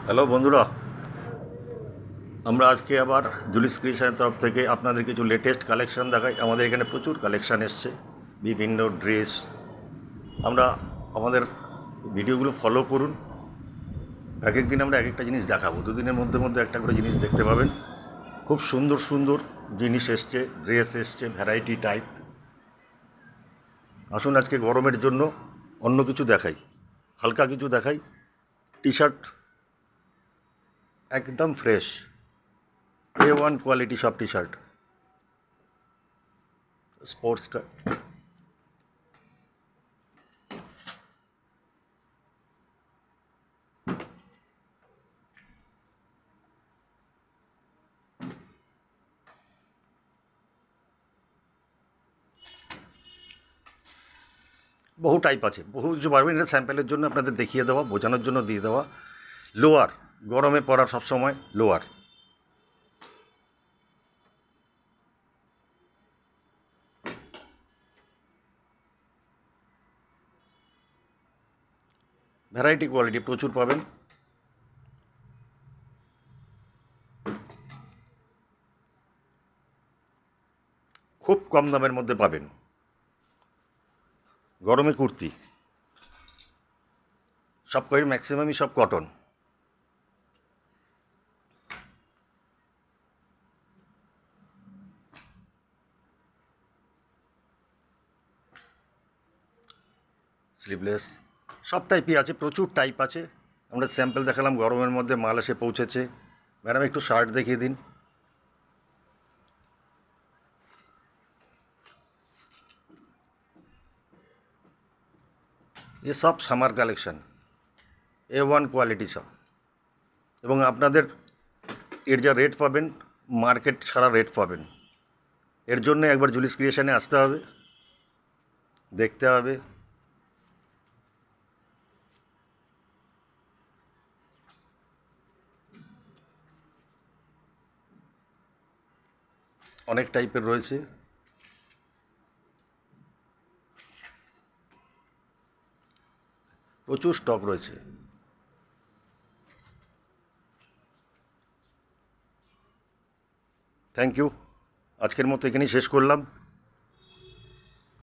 Hello বন্ধুরা, আমরা আজকে আবার জুলিস ক্রিয়েশনের তরফ থেকে আপনাদের কিছু লেটেস্ট কালেকশান দেখাই। আমাদের এখানে প্রচুর কালেকশান এসছে, বিভিন্ন ড্রেস। আমরা আমাদের ভিডিওগুলো ফলো করুন। এক এক দিন আমরা এক একটা জিনিস দেখাবো, দুদিনের মধ্যে মধ্যে একটা করে জিনিস দেখতে পাবেন। খুব সুন্দর সুন্দর জিনিস এসছে, ড্রেস এসছে, ভ্যারাইটি টাইপ। আসুন আজকে গরমের জন্য অন্য কিছু দেখাই, হালকা কিছু দেখাই। টি শার্ট একদম ফ্রেশ, A1 কোয়ালিটি সব টি শার্ট, স্পোর্টস। বহু টাইপ আছে, বহু কিছু পারবেন। এটা স্যাম্পেলের জন্য আপনাদের দেখিয়ে দেওয়া, বোঝানোর জন্য দিয়ে দেওয়া। লোয়ার, গরমে পরা সবসময় লোয়ার। ভ্যারাইটি কোয়ালিটি প্রচুর পাবেন। খুব কম দামের মধ্যে পাবেন। গরমে কুর্তি সব কয়ের ম্যাক্সিমামই সব কটন। স্লিভলেস সব টাইপই আছে, প্রচুর টাইপ আছে। আমরা স্যাম্পল দেখালাম, গরমের মধ্যে মাল এসে পৌঁছেছে। ম্যাডাম একটু শার্ট দেখিয়ে দিন। ये সব সামার কালেকশন, A1 কোয়ালিটি সব। এবং আপনাদের এর যা রেট পাবেন, মার্কেট ছাড়া রেট পাবেন। এর জন্য একবার জুলিস ক্রিয়েশনে আসতে হবে, দেখতে হবে। অনেক টাইপের রয়েছে। প্রচুর স্টক রয়েছে। Thank you. আজকের মতো এখানেই শেষ করলাম।